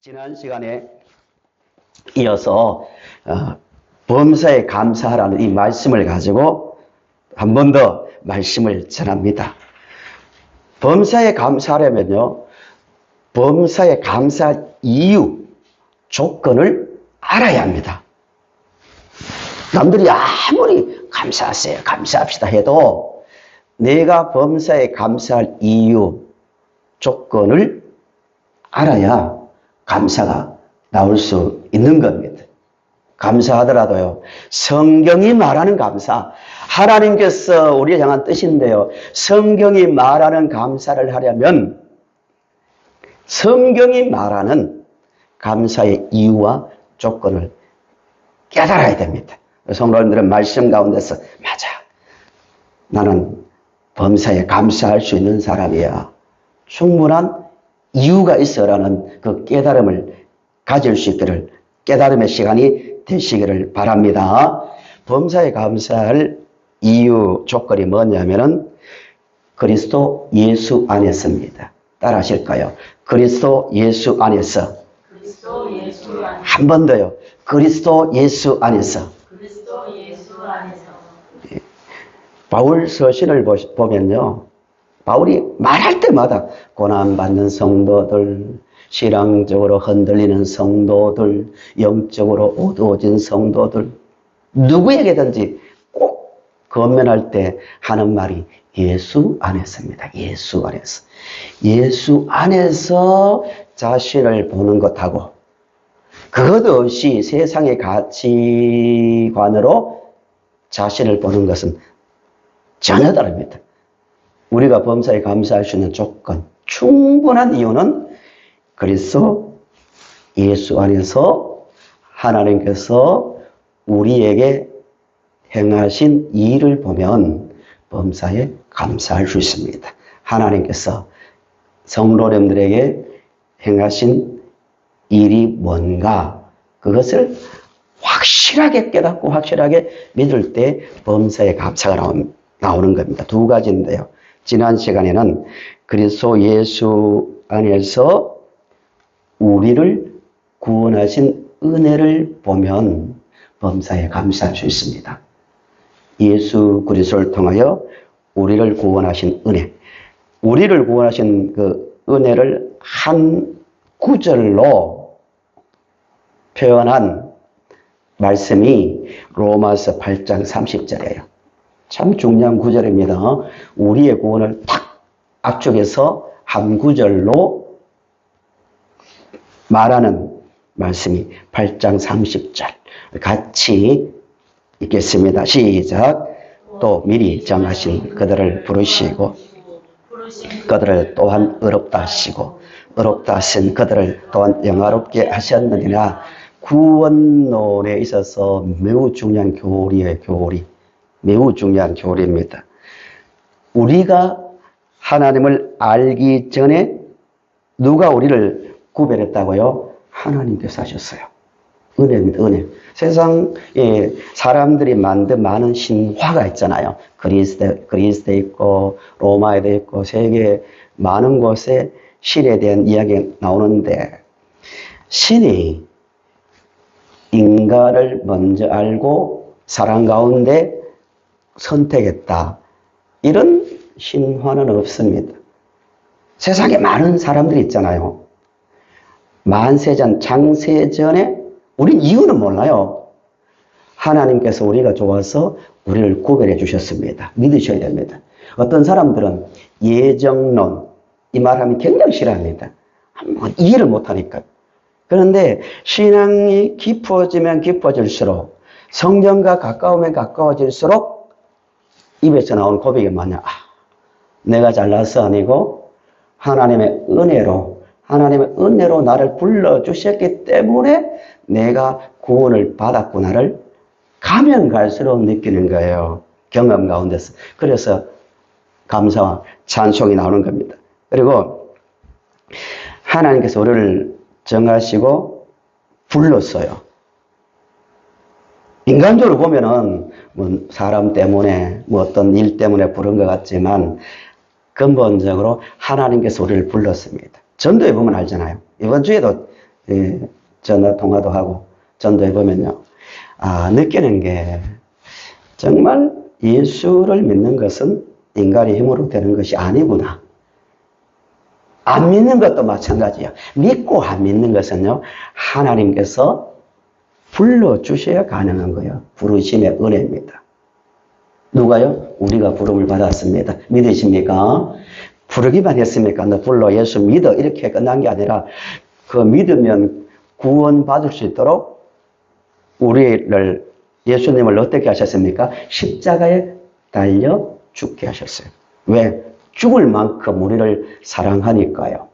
지난 시간에 이어서 범사에 감사하라는 이 말씀을 가지고 한 번 더 말씀을 전합니다. 범사에 감사하려면요, 범사에 감사할 이유, 조건을 알아야 합니다. 남들이 아무리 감사하세요, 감사합시다 해도 내가 범사에 감사할 이유, 조건을 알아야 감사가 나올 수 있는 겁니다. 감사하더라도요, 성경이 말하는 감사, 하나님께서 우리를 향한 뜻인데요, 성경이 말하는 감사를 하려면 성경이 말하는 감사의 이유와 조건을 깨달아야 됩니다. 성도님들은 말씀 가운데서 맞아, 나는 범사에 감사할 수 있는 사람이야, 충분한 이유가 있어라는 그 깨달음을 가질 수 있기를, 깨달음의 시간이 되시기를 바랍니다. 범사에 감사할 이유, 조건이 뭐냐면은 그리스도 예수 안에서입니다. 따라 하실까요? 그리스도 예수 안에서. 그리스도 예수 안에서. 한 번 더요. 그리스도 예수 안에서. 그리스도 예수 안에서. 바울 서신을 보면요, 바울이 말할 때마다 고난받는 성도들, 신앙적으로 흔들리는 성도들, 영적으로 어두워진 성도들, 누구에게든지 꼭 권면할 때 하는 말이 예수 안에서입니다. 예수 안에서. 예수 안에서 자신을 보는 것하고 그것 없이 세상의 가치관으로 자신을 보는 것은 전혀 다릅니다. 우리가 범사에 감사할 수 있는 조건, 충분한 이유는 그리스도 예수 안에서 하나님께서 우리에게 행하신 일을 보면 범사에 감사할 수 있습니다. 하나님께서 성도님들에게 행하신 일이 뭔가, 그것을 확실하게 깨닫고 확실하게 믿을 때 범사에 감사가 나오는 겁니다. 두 가지인데요. 지난 시간에는 그리스도 예수 안에서 우리를 구원하신 은혜를 보면 범사에 감사할 수 있습니다. 예수 그리스도를 통하여 우리를 구원하신 은혜, 우리를 구원하신 그 은혜를 한 구절로 표현한 말씀이 로마서 8장 30절이에요. 참 중요한 구절입니다. 우리의 구원을 탁 압축해서 한 구절로 말하는 말씀이 8장 30절. 같이 읽겠습니다. 시작. 또 미리 정하신 그들을 부르시고 그들을 또한 의롭다 하시고 의롭다 하신 그들을 또한 영화롭게 하셨느니라. 구원론에 있어서 매우 중요한 교리예요. 교리. 매우 중요한 교리입니다. 우리가 하나님을 알기 전에 누가 우리를 구별했다고요? 하나님께서 하셨어요. 은혜입니다. 은혜. 세상에 사람들이 만든 많은 신화가 있잖아요. 그리스에 있고 로마에도 있고 세계 많은 곳에 신에 대한 이야기가 나오는데, 신이 인간을 먼저 알고 사랑 가운데 선택했다, 이런 신화는 없습니다. 세상에 많은 사람들이 있잖아요. 만세전, 장세전에 우린 이유는 몰라요. 하나님께서 우리가 좋아서 우리를 구별해 주셨습니다. 믿으셔야 됩니다. 어떤 사람들은 예정론, 이 말하면 굉장히 싫어합니다. 이해를 못하니까. 그런데 신앙이 깊어지면 깊어질수록, 성경과 가까우면 가까워질수록 입에서 나오는 고백이 뭐냐? 내가 잘나서 아니고 하나님의 은혜로 나를 불러주셨기 때문에 내가 구원을 받았구나를 가면 갈수록 느끼는 거예요. 경험 가운데서. 그래서 감사와 찬송이 나오는 겁니다. 그리고 하나님께서 우리를 정하시고 불렀어요. 인간적으로 보면은 뭐 사람 때문에 뭐 어떤 일 때문에 부른 것 같지만 근본적으로 하나님께서 우리를 불렀습니다. 전도에 보면 알잖아요. 이번 주에도 전화 통화도 하고 전도해 보면요. 느끼는 게 정말 예수를 믿는 것은 인간의 힘으로 되는 것이 아니구나. 안 믿는 것도 마찬가지야. 믿고 안 믿는 것은요, 하나님께서 불러주셔야 가능한 거예요. 부르심의 은혜입니다. 누가요? 우리가 부름을 받았습니다. 믿으십니까? 부르기만 했습니까? 너 불러 예수 믿어. 이렇게 끝난 게 아니라 그 믿으면 구원받을 수 있도록 우리를, 예수님을 어떻게 하셨습니까? 십자가에 달려 죽게 하셨어요. 왜? 죽을 만큼 우리를 사랑하니까요.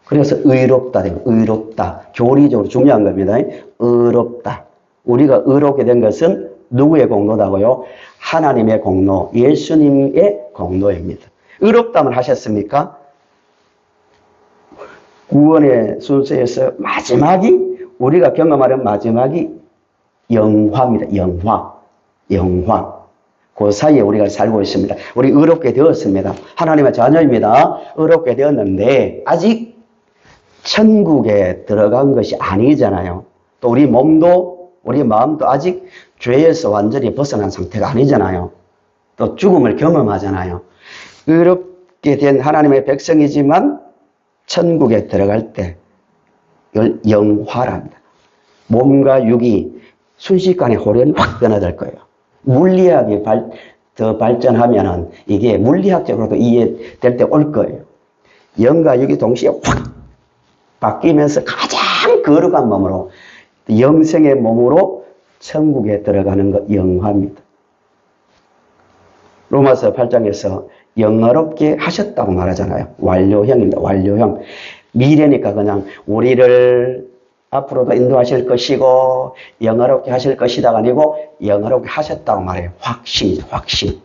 그래서 의롭다, 의롭다. 교리적으로 중요한 겁니다. 의롭다. 우리가 의롭게 된 것은 누구의 공로다고요? 하나님의 공로, 예수님의 공로입니다. 의롭다면 하셨습니까? 구원의 순서에서 마지막이, 우리가 경험하는 마지막이 영화입니다. 영화. 그 사이에 우리가 살고 있습니다. 우리 의롭게 되었습니다. 하나님의 자녀입니다. 의롭게 되었는데 아직 천국에 들어간 것이 아니잖아요. 또 우리 몸도 우리 마음도 아직 죄에서 완전히 벗어난 상태가 아니잖아요. 또 죽음을 경험하잖아요. 의롭게 된 하나님의 백성이지만 천국에 들어갈 때 영화랍니다. 몸과 육이 순식간에 호련이 확 변화될 거예요. 물리학이 더 발전하면은 이게 물리학적으로도 이해될 때 올 거예요. 영과 육이 동시에 확 바뀌면서 가장 거룩한 몸으로, 영생의 몸으로 천국에 들어가는 것 영화입니다. 로마서 8장에서 영화롭게 하셨다고 말하잖아요. 완료형입니다. 완료형. 미래니까 그냥 우리를 앞으로도 인도하실 것이고 영화롭게 하실 것이다가 아니고 영화롭게 하셨다고 말해요. 확신이죠. 확신.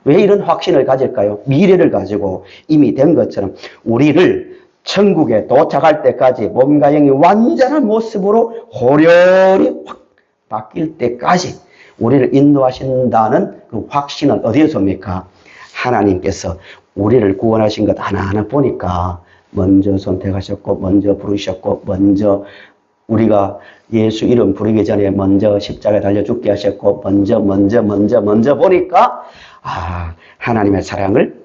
왜 이런 확신을 가질까요? 미래를 가지고 이미 된 것처럼 우리를 천국에 도착할 때까지 몸과 영이 완전한 모습으로 호련히 확 바뀔 때까지 우리를 인도하신다는 그 확신은 어디에서 옵니까? 하나님께서 우리를 구원하신 것 하나하나 보니까 먼저 선택하셨고, 먼저 부르셨고, 먼저 우리가 예수 이름 부르기 전에 먼저 십자가에 달려 죽게 하셨고, 먼저 보니까, 하나님의 사랑을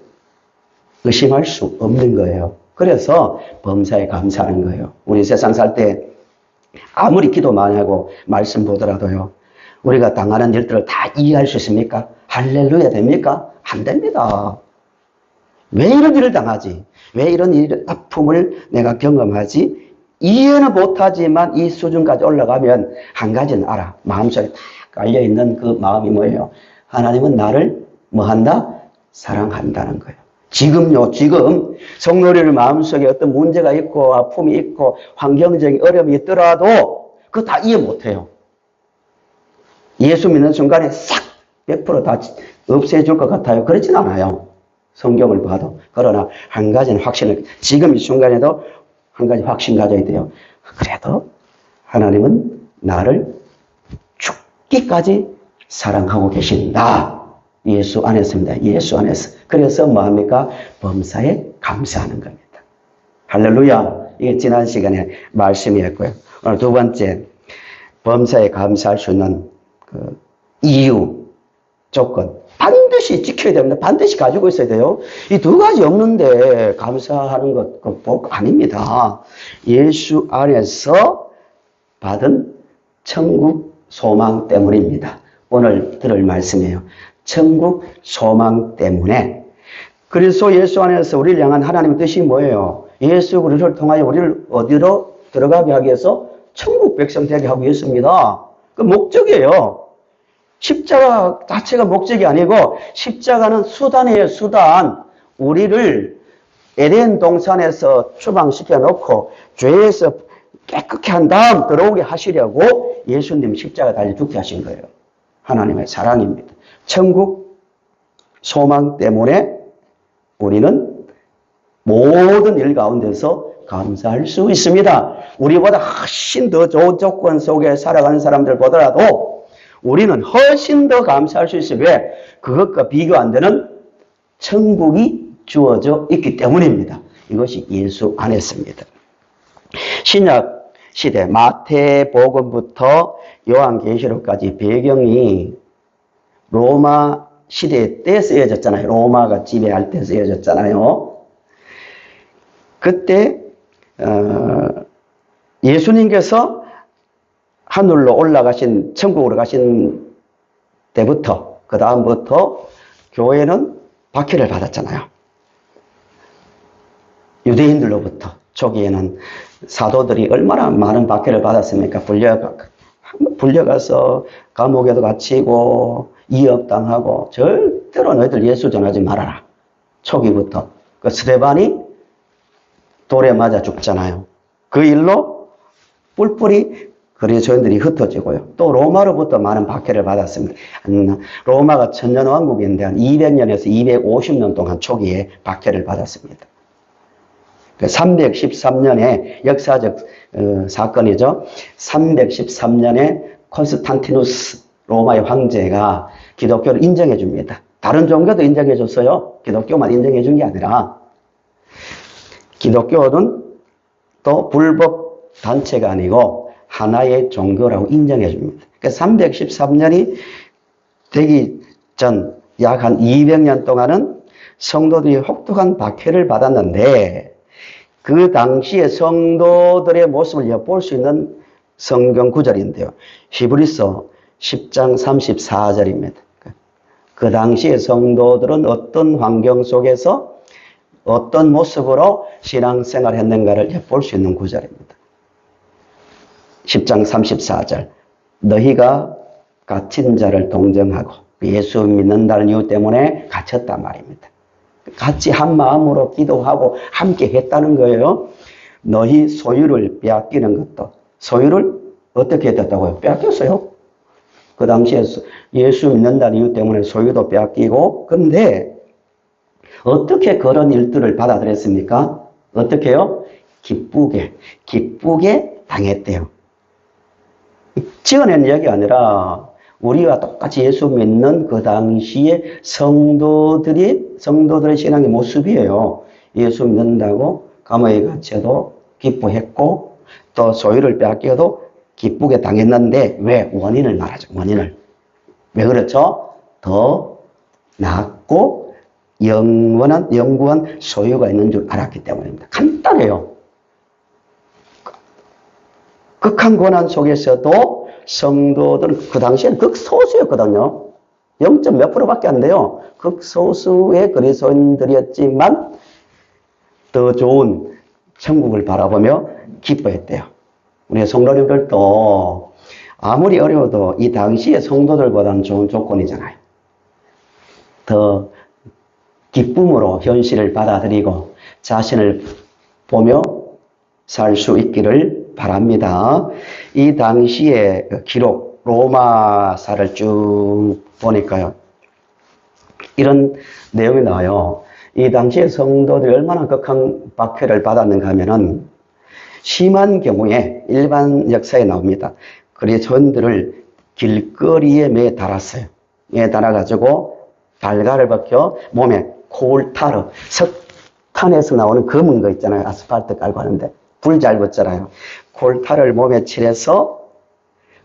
의심할 수 없는 거예요. 그래서 범사에 감사하는 거예요. 우리 세상 살 때 아무리 기도 많이 하고 말씀 보더라도요, 우리가 당하는 일들을 다 이해할 수 있습니까? 할렐루야 됩니까? 안 됩니다. 왜 이런 일을 당하지? 왜 이런 아픔을 내가 경험하지? 이해는 못하지만 이 수준까지 올라가면 한 가지는 알아. 마음속에 딱 깔려있는 그 마음이 뭐예요? 하나님은 나를 뭐한다? 사랑한다는 거예요. 지금 성도들 마음속에 어떤 문제가 있고 아픔이 있고 환경적인 어려움이 있더라도 그거 다 이해 못해요. 예수 믿는 순간에 싹 100%다 없애줄 것 같아요. 그렇진 않아요. 성경을 봐도. 그러나 한 가지는 확신을, 지금 이 순간에도 한 가지 확신 가져야 돼요. 그래도 하나님은 나를 죽기까지 사랑하고 계신다. 예수 안에서입니다. 예수 안에서. 그래서 뭐합니까? 범사에 감사하는 겁니다. 할렐루야. 이게 지난 시간에 말씀이었고요. 오늘 두 번째, 범사에 감사할 수 있는 그 이유, 조건. 반드시 지켜야 됩니다. 반드시 가지고 있어야 돼요. 이 두 가지 없는데 감사하는 것 복 아닙니다. 예수 안에서 받은 천국 소망 때문입니다. 오늘 들을 말씀이에요. 천국 소망 때문에. 그래서 예수 안에서 우리를 향한 하나님의 뜻이 뭐예요? 예수 그리스도를 통하여 우리를 어디로 들어가게 하기 위해서 천국 백성 되게 하기 위해서입니다. 그 목적이에요. 십자가 자체가 목적이 아니고 십자가는 수단이에요. 수단. 우리를 에덴 동산에서 추방시켜 놓고 죄에서 깨끗게 한 다음 들어오게 하시려고 예수님 십자가 달려 죽게 하신 거예요. 하나님의 사랑입니다. 천국 소망 때문에 우리는 모든 일 가운데서 감사할 수 있습니다. 우리보다 훨씬 더 좋은 조건 속에 살아가는 사람들 보더라도 우리는 훨씬 더 감사할 수 있어요. 왜? 그것과 비교 안 되는 천국이 주어져 있기 때문입니다. 이것이 예수 안에서입니다. 신약 시대, 마태복음부터 요한계시록까지 배경이 로마 시대 때 쓰여졌잖아요. 로마가 지배할 때 쓰여졌잖아요. 그때 예수님께서 하늘로 올라가신, 천국으로 가신 때부터, 그 다음부터 교회는 박해를 받았잖아요. 유대인들로부터. 초기에는 사도들이 얼마나 많은 박해를 받았습니까? 불려가서 감옥에도 갇히고 이역당하고 절대로 너희들 예수 전하지 말아라. 초기부터. 그 스데반이 돌에 맞아 죽잖아요. 그 일로 뿔뿔이 그리스도인들이 흩어지고요. 또 로마로부터 많은 박해를 받았습니다. 로마가 천년왕국인데 한 200년에서 250년 동안 초기에 박해를 받았습니다. 313년에 역사적 사건이죠. 313년에 콘스탄티누스 로마의 황제가 기독교를 인정해 줍니다. 다른 종교도 인정해 줬어요. 기독교만 인정해 준 게 아니라 기독교는 또 불법 단체가 아니고 하나의 종교라고 인정해 줍니다. 313년이 되기 전 약 한 200년 동안은 성도들이 혹독한 박해를 받았는데 그 당시에 성도들의 모습을 엿볼 수 있는 성경 구절인데요. 히브리서 10장 34절입니다. 그 당시에 성도들은 어떤 환경 속에서 어떤 모습으로 신앙생활을 했는가를 엿볼 수 있는 구절입니다. 10장 34절. 너희가 갇힌 자를 동정하고 예수 믿는다는 이유 때문에 갇혔단 말입니다. 같이 한 마음으로 기도하고 함께 했다는 거예요. 너희 소유를 빼앗기는 것도. 소유를 어떻게 했다고요? 빼앗겼어요. 그 당시에 예수 믿는다는 이유 때문에 소유도 빼앗기고, 그런데 어떻게 그런 일들을 받아들였습니까? 어떻게요? 기쁘게 당했대요. 지어낸 이야기 아니라 우리가 똑같이 예수 믿는 그 당시에 성도들의 신앙의 모습이에요. 예수 믿는다고 감옥에 갇혀도 기뻐했고 또 소유를 빼앗겨도 기쁘게 당했는데 왜? 원인을 말하죠. 원인을. 왜 그렇죠? 더 낫고 영구한 소유가 있는 줄 알았기 때문입니다. 간단해요. 극한 고난 속에서도 성도들은 그 당시에는 극소수였거든요. 0. 몇 %밖에 안 돼요. 극소수의 그리스도인들이었지만 더 좋은 천국을 바라보며 기뻐했대요. 우리 성도님들도 아무리 어려워도 이 당시의 성도들보다는 좋은 조건이잖아요. 더 기쁨으로 현실을 받아들이고 자신을 보며 살 수 있기를 바랍니다. 이 당시의 기록, 로마사를 쭉 보니까요. 이런 내용이 나와요. 이 당시에 성도들이 얼마나 극한 박해를 받았는가 하면은 심한 경우에 일반 역사에 나옵니다. 그리스도인들을 길거리에 매 달았어요. 매 달아가지고 발가를 벗겨 몸에 콜타르, 석탄에서 나오는 검은 거 있잖아요. 아스팔트 깔고 하는데 불 잘 붙잖아요. 콜타를 몸에 칠해서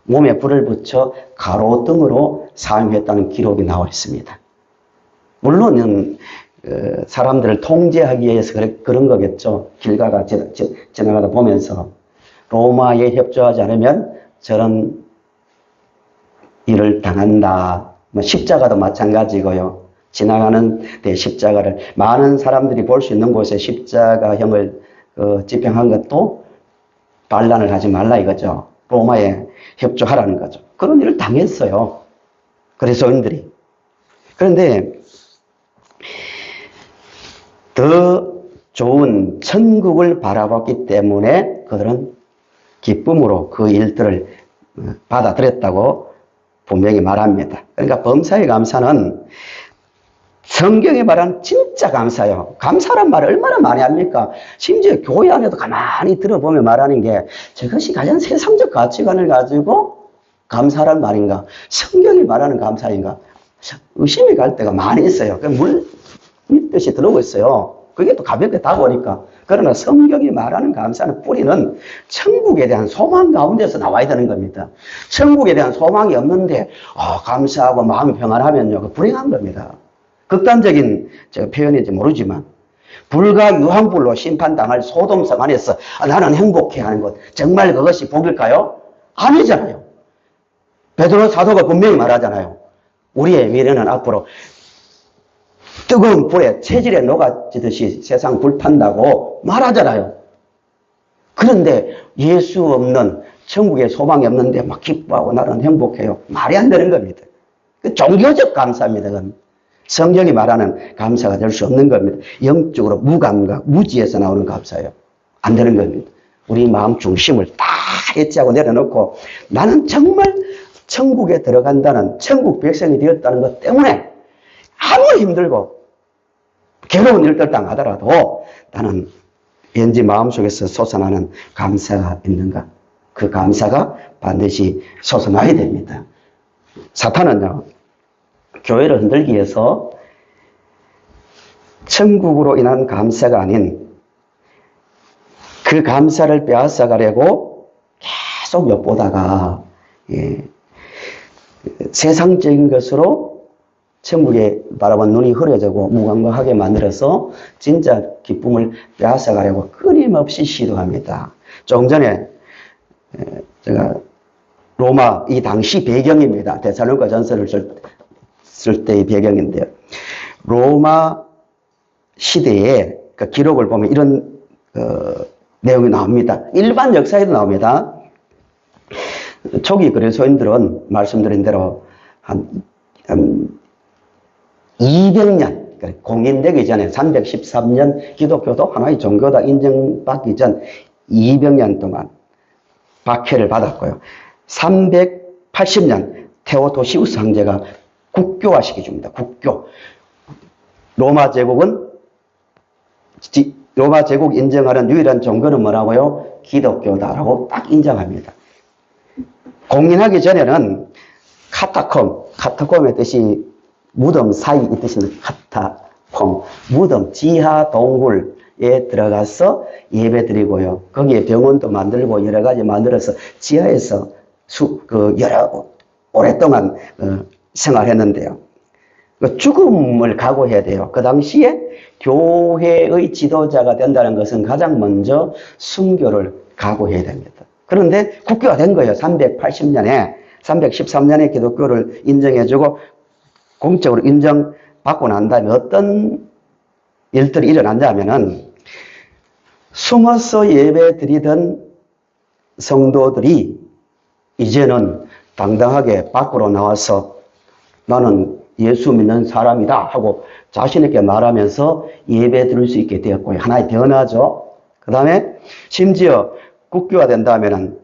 몸에 불을 붙여 가로등으로 사용했다는 기록이 나와 있습니다. 물론 사람들을 통제하기 위해서 그런 거겠죠. 길 가다 지나가다 보면서 로마에 협조하지 않으면 저런 일을 당한다. 십자가도 마찬가지고요. 지나가는 데 십자가를 많은 사람들이 볼 수 있는 곳에 십자가형을 집행한 것도 반란을 하지 말라 이거죠. 로마에 협조하라는 거죠. 그런 일을 당했어요. 그리스도인들이. 그런데 더 좋은 천국을 바라봤기 때문에 그들은 기쁨으로 그 일들을 받아들였다고 분명히 말합니다. 그러니까 범사의 감사는 성경에 말하는 진짜 감사요. 감사란 말을 얼마나 많이 합니까? 심지어 교회 안에도 가만히 들어보면 말하는 게 저것이 과연 세상적 가치관을 가지고 감사란 말인가? 성경이 말하는 감사인가? 의심이 갈 때가 많이 있어요. 물 믿듯이 들어오고 있어요. 그게 또 가볍게 다가오니까 그러나 성경이 말하는 감사는 뿌리는 천국에 대한 소망 가운데서 나와야 되는 겁니다. 천국에 대한 소망이 없는데 감사하고 마음이 평안하면요, 그 불행한 겁니다. 극단적인 표현인지 모르지만 불과 유황불로 심판당할 소돔성 안에서 나는 행복해 하는 것, 정말 그것이 복일까요? 아니잖아요. 베드로 사도가 분명히 말하잖아요. 우리의 미래는 앞으로 뜨거운 불에 체질에 녹아지듯이 세상 불탄다고 말하잖아요. 그런데 예수 없는, 천국에 소망이 없는데 막 기뻐하고 나는 행복해요. 말이 안 되는 겁니다. 그 종교적 감사입니다. 그건. 성경이 말하는 감사가 될 수 없는 겁니다. 영적으로 무감각, 무지에서 나오는 감사예요. 안 되는 겁니다. 우리 마음 중심을 다 해체하고 내려놓고 나는 정말 천국에 들어간다는, 천국 백성이 되었다는 것 때문에 아무리 힘들고 괴로운 일들 당하더라도 나는 왠지 마음속에서 솟아나는 감사가 있는가? 그 감사가 반드시 솟아나야 됩니다. 사탄은요, 교회를 흔들기 위해서 천국으로 인한 감사가 아닌 그 감사를 빼앗아가려고 계속 엿보다가 세상적인 것으로 천국에 바라본 눈이 흐려지고 무감각하게 만들어서 진짜 기쁨을 빼앗아가려고 끊임없이 시도합니다. 조금 전에 제가 로마, 이 당시 배경입니다. 데살로니가 전서를 쓸 때의 배경인데요. 로마 시대의 그 기록을 보면 이런 내용이 나옵니다. 일반 역사에도 나옵니다. 초기 그리스도인들은 말씀드린 대로 한 200년, 그러니까 공인되기 전에 313년 기독교도 하나의 종교다 인정받기 전 200년 동안 박해를 받았고요. 380년 테오도시우스 황제가 국교화 시켜줍니다. 국교. 로마 제국 인정하는 유일한 종교는 뭐라고요? 기독교다라고 딱 인정합니다. 공인하기 전에는 카타콤의 뜻이 무덤 사이 이 뜻입니다. 카타콤, 무덤, 지하 동굴에 들어가서 예배 드리고요. 거기에 병원도 만들고 여러 가지 만들어서 지하에서 오랫동안 생활했는데요. 죽음을 각오해야 돼요. 그 당시에 교회의 지도자가 된다는 것은 가장 먼저 순교를 각오해야 됩니다. 그런데 국교가 된 거예요. 313년에 기독교를 인정해주고 공적으로 인정받고 난 다음에 어떤 일들이 일어났냐면은 숨어서 예배 드리던 성도들이 이제는 당당하게 밖으로 나와서 나는 예수 믿는 사람이다 하고 자신있게 말하면서 예배 드릴 수 있게 되었고요. 하나의 변화죠. 그 다음에 심지어 국교가 된다면은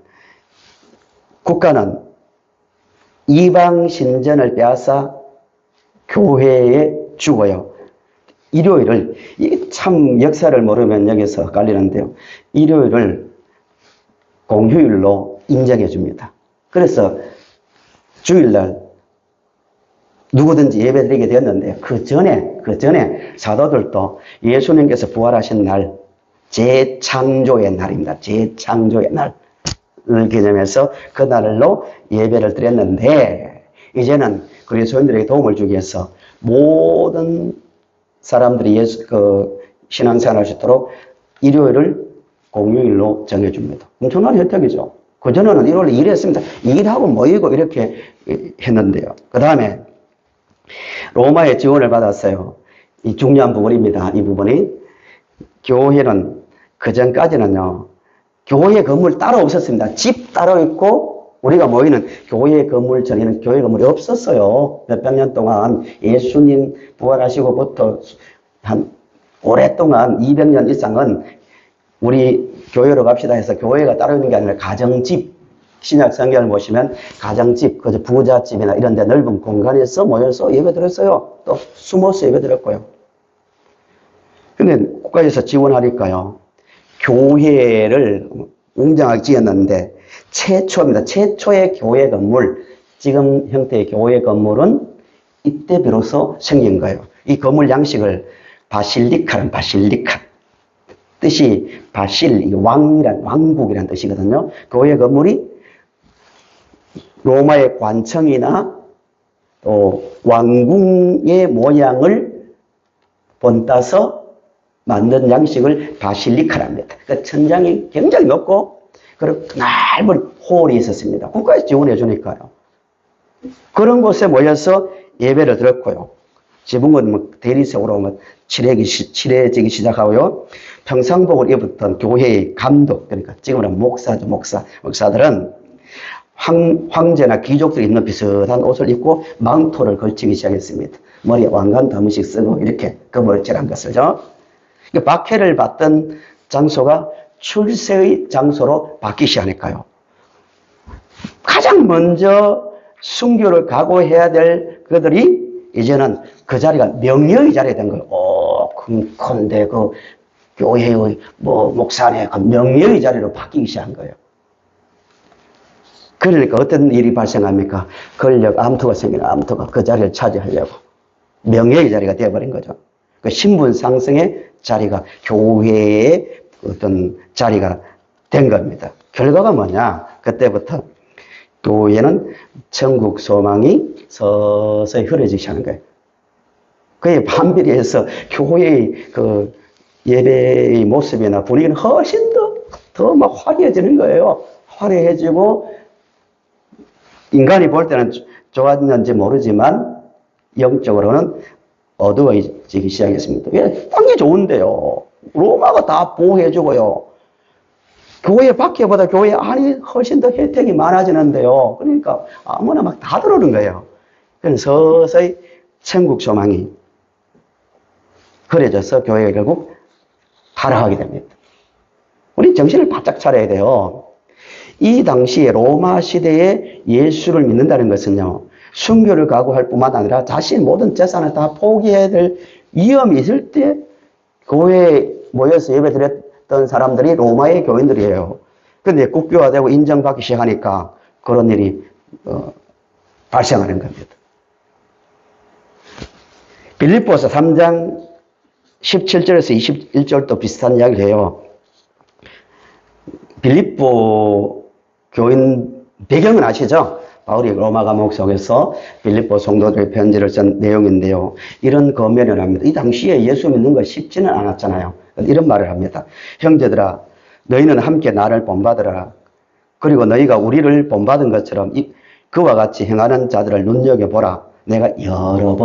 국가는 이방 신전을 빼앗아 교회에 주고요. 일요일을, 이게 참 역사를 모르면 여기서 헷갈리는데요. 일요일을 공휴일로 인정해 줍니다. 그래서 주일날 누구든지 예배드리게 되었는데 그 전에 사도들도 예수님께서 부활하신 날 재창조의 날입니다. 재창조의 날을 기념해서 그 날로 예배를 드렸는데 이제는 그리스도인들에게 도움을 주기 위해서 모든 사람들이 신앙생활을 할 수 있도록 일요일을 공휴일로 정해줍니다. 엄청난 혜택이죠. 그전에는 일요일에 일했습니다. 일하고 모이고 이렇게 했는데요. 그 다음에 로마의 지원을 받았어요. 이 중요한 부분입니다. 이 부분이. 교회는 그전까지는요. 교회 건물 따로 없었습니다. 집 따로 있고 우리가 모이는 교회 건물 전에는 교회 건물이 없었어요. 몇백 년 동안 예수님 부활하시고부터 한 오랫동안 200년 이상은 우리 교회로 갑시다 해서 교회가 따로 있는 게 아니라 가정집, 신약 성경을 보시면 가정집, 그저 부자집이나 이런 데 넓은 공간에서 모여서 예배 드렸어요. 또 숨어서 예배 드렸고요. 근데 국가에서 지원하니까요. 교회를 웅장하게 지었는데 최초입니다. 최초의 교회 건물, 지금 형태의 교회 건물은 이때 비로소 생긴 거예요. 이 건물 양식을 바실리카. 뜻이 바실, 왕국이란 뜻이거든요. 교회 건물이 로마의 관청이나 또 왕궁의 모양을 본따서 만든 양식을 바실리카랍니다. 그 천장이 굉장히 높고 그리고 넓은 홀이 있었습니다. 국가에서 지원해 주니까요. 그런 곳에 모여서 예배를 드렸고요. 지붕은 뭐 대리석으로 뭐 칠해지기 시작하고요. 평상복을 입었던 교회의 감독, 그러니까 지금은 목사죠, 목사들은 황제나 귀족들이 입는 비슷한 옷을 입고 망토를 걸치기 시작했습니다. 머리에 왕관 다무씩 쓰고 이렇게 거물질한 것을요. 박해를 받던 장소가 출세의 장소로 바뀌기 시작하니까요. 가장 먼저 순교를 각오해야 될 그들이 이제는 그 자리가 명예의 자리가 된 거예요. 큰데 그 교회의 목사네 그 명예의 자리로 바뀌기 시작한 거예요. 그러니까 어떤 일이 발생합니까? 권력 암투가 생기는 암투가 그 자리를 차지하려고 명예의 자리가 되어버린 거죠. 그 신분 상승의 자리가 교회의 어떤 자리가 된 겁니다. 결과가 뭐냐? 그때부터 교회는 천국 소망이 서서히 흐려지기 시작하는 거예요. 그에 반비례해서 교회의 그 예배의 모습이나 분위기는 훨씬 더 막 화려해지는 거예요. 화려해지고 인간이 볼 때는 좋았는지 모르지만 영적으로는 어두워지기 시작했습니다. 왜? 땅이 좋은데요. 로마가 다 보호해주고요. 교회 밖에보다 교회 안이 훨씬 더 혜택이 많아지는데요. 그러니까 아무나 막 다 들어오는 거예요. 그래서 서서히 천국 소망이 흐려져서 교회가 결국 타락하게 됩니다. 우리 정신을 바짝 차려야 돼요. 이 당시에 로마 시대에 예수를 믿는다는 것은요, 순교를 각오할 뿐만 아니라 자신 모든 재산을 다 포기해야 될 위험이 있을 때 교회에 모여서 예배 드렸던 사람들이 로마의 교인들이에요. 그런데 국교화되고 인정받기 시작하니까 그런 일이 발생하는 겁니다. 빌립보서 3장 17절에서 21절도 비슷한 이야기를 해요. 빌립보 교인 배경은 아시죠? 바울이 로마 감옥 속에서 빌립보 성도들의 편지를 쓴 내용인데요. 이런 권면을 합니다. 이 당시에 예수 믿는 거 쉽지는 않았잖아요. 이런 말을 합니다. 형제들아, 너희는 함께 나를 본받으라. 그리고 너희가 우리를 본받은 것처럼 그와 같이 행하는 자들을 눈여겨보라. 내가 여러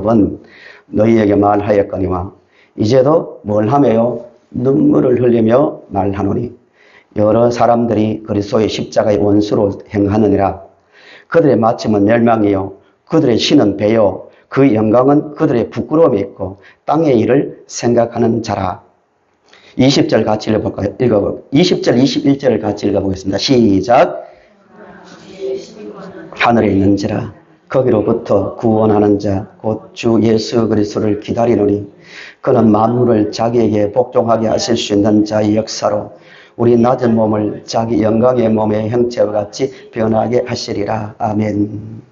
번 너희에게 말하였거니와 이제도 뭘 하며요? 눈물을 흘리며 말하노니 여러 사람들이 그리스도의 십자가의 원수로 행하느니라. 그들의 마침은 멸망이요 그들의 신은 배요 그 영광은 그들의 부끄러움이 있고 땅의 일을 생각하는 자라. 20절 같이 읽어볼까요? 20절, 21절을 같이 읽어보겠습니다. 시작. 하늘에 있는지라 거기로부터 구원하는 자 곧 주 예수 그리스도를 기다리노니 그는 만물을 자기에게 복종하게 하실 수 있는 자의 역사로 우리 낮은 몸을 자기 영광의 몸의 형체와 같이 변하게 하시리라. 아멘.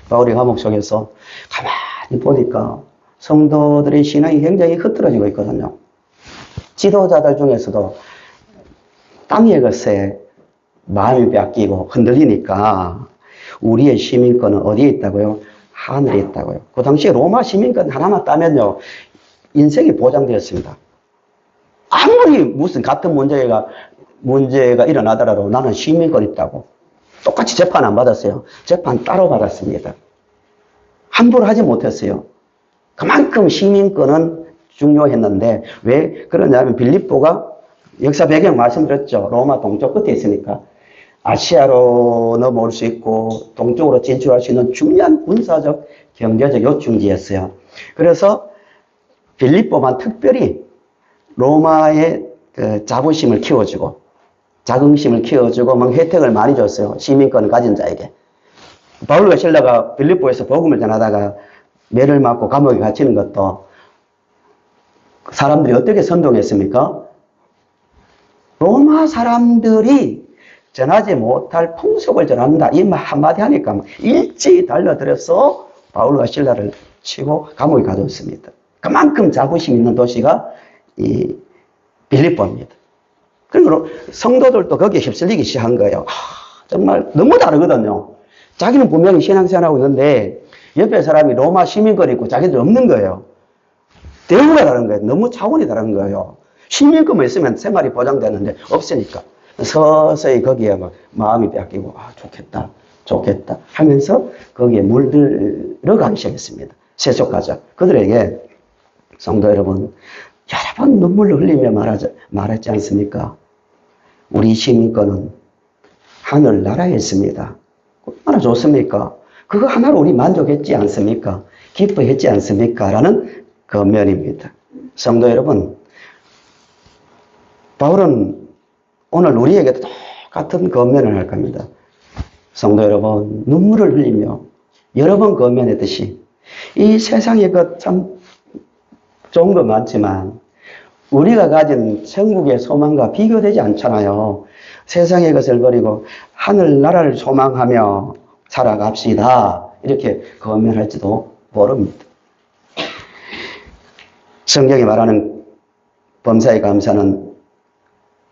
바울이 감옥 속에서 가만히 보니까 성도들의 신앙이 굉장히 흐트러지고 있거든요. 지도자들 중에서도 땅의 것에 마음이 뺏기고 흔들리니까 우리의 시민권은 어디에 있다고요? 하늘에 있다고요. 그 당시에 로마 시민권 하나만 따면요, 인생이 보장되었습니다. 아무리 무슨 같은 문제가 일어나더라도 나는 시민권 있다고. 똑같이 재판 안 받았어요. 재판 따로 받았습니다. 함부로 하지 못했어요. 그만큼 시민권은 중요했는데 왜 그러냐면 빌립보가 역사 배경 말씀드렸죠. 로마 동쪽 끝에 있으니까 아시아로 넘어올 수 있고 동쪽으로 진출할 수 있는 중요한 군사적 경제적 요충지였어요. 그래서 빌립보만 특별히 로마의 그 자부심을 키워주고 자긍심을 키워주고 막 혜택을 많이 줬어요. 시민권을 가진 자에게. 바울과 실라가 빌립보에서 복음을 전하다가 매를 맞고 감옥에 갇히는 것도 사람들이 어떻게 선동했습니까? 로마 사람들이 전하지 못할 풍속을 전한다. 이 한마디 하니까 일제히 달려들어서 바울과 실라를 치고 감옥에 가뒀습니다. 그만큼 자부심 있는 도시가 이 빌립보입니다. 그러므로 성도들도 거기에 휩쓸리기 시작한 거예요. 정말 너무 다르거든요. 자기는 분명히 신앙생활하고 있는데 옆에 사람이 로마 시민권이 있고 자기들 없는 거예요. 대우가 다른 거예요. 너무 차원이 다른 거예요. 시민권만 있으면 생활이 보장되는데 없으니까 서서히 거기에 막 마음이 뺏기고 좋겠다 하면서 거기에 물들어가기 시작했습니다. 세속가자. 그들에게 성도 여러분, 여러 번 눈물을 흘리며 말했지 않습니까? 우리 시민권은 하늘나라에 있습니다. 얼마나 좋습니까? 그거 하나로 우리 만족했지 않습니까? 기뻐했지 않습니까? 라는 권면입니다. 성도 여러분, 바울은 오늘 우리에게도 똑같은 권면을 할 겁니다. 성도 여러분, 눈물을 흘리며 여러 번 권면했듯이 이 세상에 참 좋은 건 많지만 우리가 가진 천국의 소망과 비교되지 않잖아요. 세상의 것을 버리고 하늘나라를 소망하며 살아갑시다. 이렇게 권면할지도 모릅니다. 성경이 말하는 범사의 감사는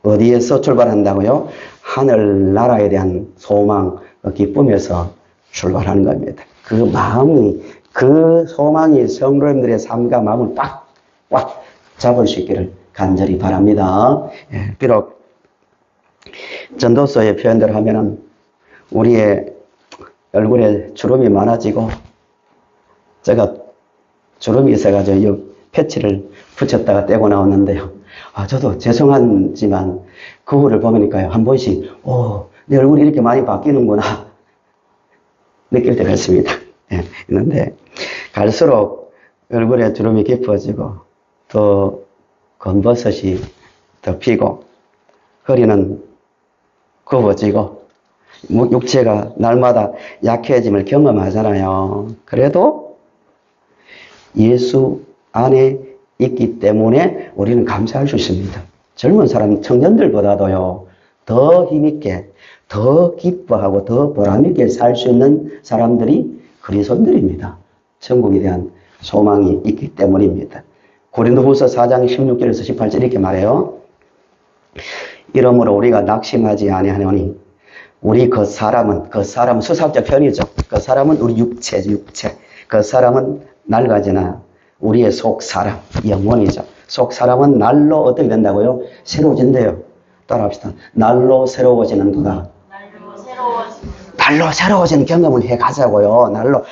어디에서 출발한다고요? 하늘나라에 대한 소망, 기쁨에서 출발하는 겁니다. 그 마음이, 그 소망이 성도님들의 삶과 마음을 꽉 잡을 수 있기를 간절히 바랍니다. 예, 비록 전도서의 표현대로 하면은 우리의 얼굴에 주름이 많아지고 제가 주름이 있어가지고 이 패치를 붙였다가 떼고 나왔는데요. 저도 죄송하지만 거울을 보니까요 한 번씩 내 얼굴이 이렇게 많이 바뀌는구나 느낄 때가 있습니다. 예, 있는데 갈수록 얼굴에 주름이 깊어지고 또 검버섯이 더 피고 허리는 굽어지고 육체가 날마다 약해짐을 경험하잖아요. 그래도 예수 안에 있기 때문에 우리는 감사할 수 있습니다. 젊은 사람, 청년들보다도요 더 힘있게, 더 기뻐하고 더 보람있게 살 수 있는 사람들이 그리스도인들입니다. 천국에 대한 소망이 있기 때문입니다. 고린도후서 4장 16절에서 18절 이렇게 말해요. 이러므로 우리가 낙심하지 아니하노니 우리 그 사람은 수사적 편이죠. 그 사람은 우리 육체. 그 사람은 낡아지나 우리의 속 사람, 영혼이죠. 속 사람은 날로 어떻게 된다고요? 새로워진대요. 따라합시다. 날로 새로워지는 도다. 날로 새로워지는 경험을 해가자고요. 날로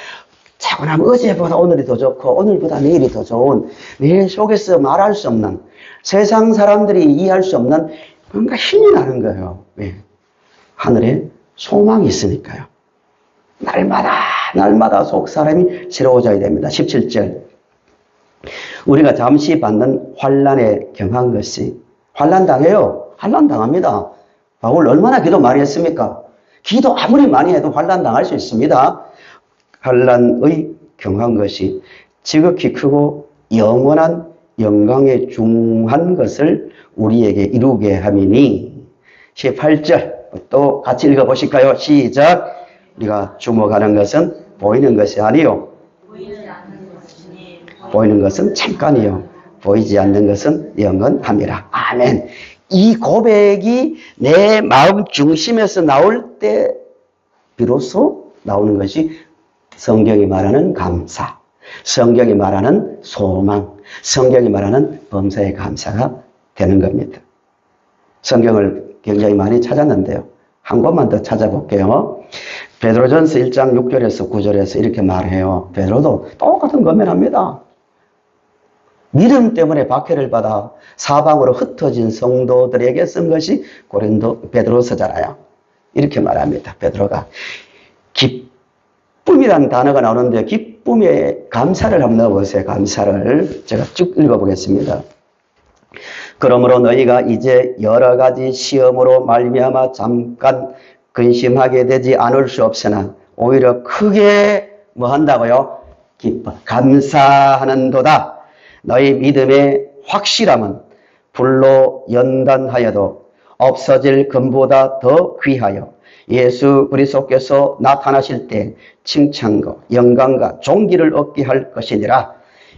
차분하면 어제보다 오늘이 더 좋고 오늘보다 내일이 더 좋은 내 속에서 말할 수 없는 세상 사람들이 이해할 수 없는 뭔가 힘이 나는 거예요. 왜? 하늘에 소망이 있으니까요. 날마다 속 사람이 새로워져야 됩니다. 17절. 우리가 잠시 받는 환난에 경한 것이 환난 당해요. 환난 당합니다. 바울 얼마나 기도 많이 했습니까? 기도 아무리 많이 해도 환난 당할 수 있습니다. 환난의 경한 것이 지극히 크고 영원한 영광에 중한 것을 우리에게 이루게 함이니 18절 또 같이 읽어보실까요? 시작. 우리가 주목하는 것은 보이는 것이 아니요 보이는 것은 잠깐이요 보이지 않는 것은 영원함이라. 아멘. 이 고백이 내 마음 중심에서 나올 때 비로소 나오는 것이 성경이 말하는 감사, 성경이 말하는 소망, 성경이 말하는 범사의 감사가 되는 겁니다. 성경을 굉장히 많이 찾았는데요. 한 권만 더 찾아볼게요. 베드로전서 1장 6절에서 9절에서 이렇게 말해요. 베드로도 똑같은 권면합니다. 믿음 때문에 박해를 받아 사방으로 흩어진 성도들에게 쓴 것이 베드로서잖아요. 이렇게 말합니다. 베드로가 기쁨이라는 단어가 나오는데 기쁨에 감사를 한번 넣어보세요. 감사를 제가 쭉 읽어보겠습니다. 그러므로 너희가 이제 여러 가지 시험으로 말미암아 잠깐 근심하게 되지 않을 수 없으나 오히려 크게 뭐 한다고요? 감사하는도다. 너희 믿음의 확실함은 불로 연단하여도 없어질 금보다 더 귀하여 예수 그리스도께서 나타나실 때 칭찬과 영광과 존귀를 얻게 할 것이니라.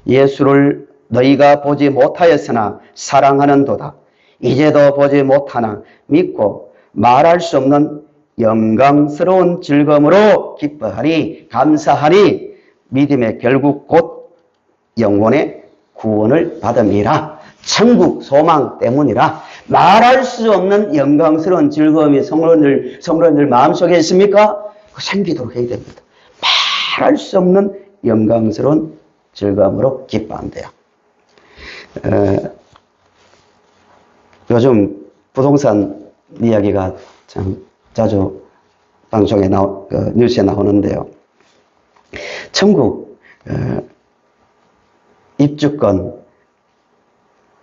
예수를 너희가 보지 못하였으나 사랑하는도다. 이제도 보지 못하나 믿고 말할 수 없는 영광스러운 즐거움으로 기뻐하니 감사하니 믿음의 결국 곧 영혼의 구원을 받음이라. 천국 소망 때문이라. 말할 수 없는 영광스러운 즐거움이 성도님들 마음속에 있습니까? 생기도록 해야 됩니다. 말할 수 없는 영광스러운 즐거움으로 기뻐한대요. 요즘 부동산 이야기가 참 자주 방송에 뉴스에 나오는데요. 천국 입주권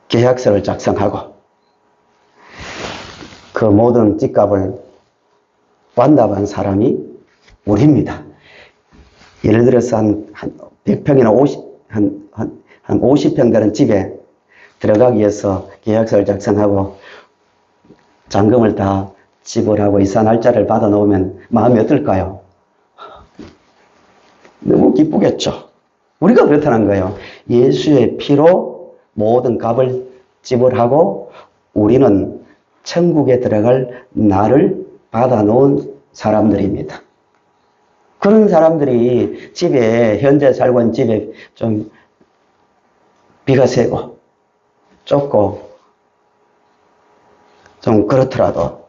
계약서를 작성하고 그 모든 집값을 완납한 사람이 우리입니다. 예를 들어서 한 100평이나 한 50평 되는 집에 들어가기 위해서 계약서를 작성하고 잔금을 다 지불하고 이사 날짜를 받아 놓으면 마음이 어떨까요? 너무 기쁘겠죠. 우리가 그렇다는 거예요. 예수의 피로 모든 값을 지불하고 우리는 천국에 들어갈 날을 받아 놓은 사람들입니다. 그런 사람들이 집에, 현재 살고 있는 집에 좀 비가 새고 좁고 좀 그렇더라도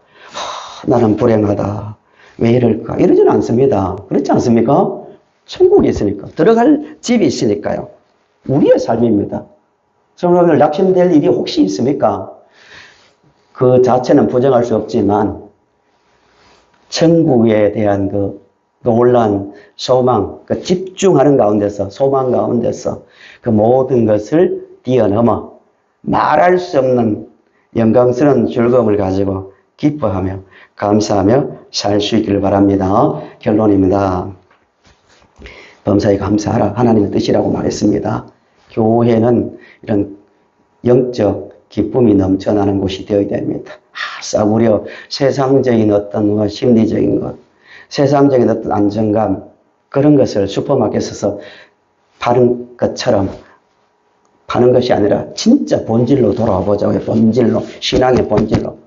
나는 불행하다. 왜 이럴까? 이러지는 않습니다. 그렇지 않습니까? 천국이 있으니까. 들어갈 집이 있으니까요. 우리의 삶입니다. 성도님들 낙심될 일이 혹시 있습니까? 그 자체는 부정할 수 없지만 천국에 대한 그 놀란 소망, 그 집중하는 가운데서, 소망 가운데서 그 모든 것을 뛰어넘어 말할 수 없는 영광스러운 즐거움을 가지고 기뻐하며 감사하며 살 수 있기를 바랍니다. 결론입니다. 범사에 감사하라. 하나님의 뜻이라고 말했습니다. 교회는 이런 영적 기쁨이 넘쳐나는 곳이 되어야 됩니다. 싸구려 세상적인 어떤 심리적인 것, 세상적인 어떤 안정감, 그런 것을 슈퍼마켓에서 파는 것처럼 파는 것이 아니라 진짜 본질로 돌아와 보자고요. 본질로, 신앙의 본질로.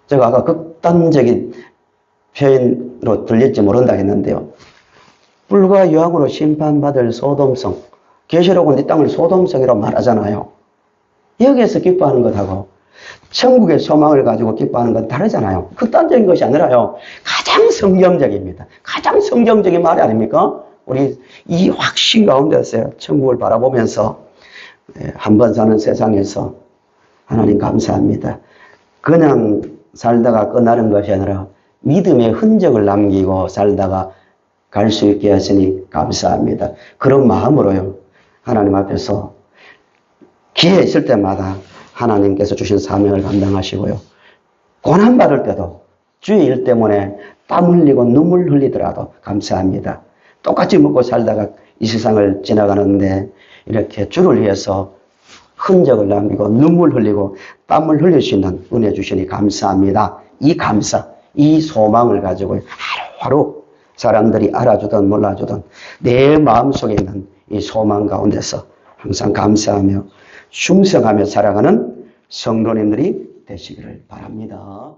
제가 아까 극단적인 표현으로 들릴지 모른다 했는데요. 불과 유황으로 심판받을 소돔성, 계시록은 이 땅을 소돔성이라고 말하잖아요. 여기에서 기뻐하는 것하고 천국의 소망을 가지고 기뻐하는 건 다르잖아요. 극단적인 것이 아니라요. 가장 성경적입니다. 가장 성경적인 말이 아닙니까? 우리 이 확신 가운데서 천국을 바라보면서 한 번 사는 세상에서 하나님 감사합니다. 그냥 살다가 끝나는 것이 아니라 믿음의 흔적을 남기고 살다가 갈 수 있게 하시니 감사합니다. 그런 마음으로요. 하나님 앞에서 기회 있을 때마다 하나님께서 주신 사명을 감당하시고요. 고난받을 때도 주의 일 때문에 땀 흘리고 눈물 흘리더라도 감사합니다. 똑같이 먹고 살다가 이 세상을 지나가는데 이렇게 주를 위해서 흔적을 남기고 눈물 흘리고 땀을 흘릴 수 있는 은혜 주시니 감사합니다. 이 감사, 이 소망을 가지고 하루하루 사람들이 알아주든 몰라주든 내 마음속에 있는 이 소망 가운데서 항상 감사하며 충성하며 살아가는 성도님들이 되시기를 바랍니다.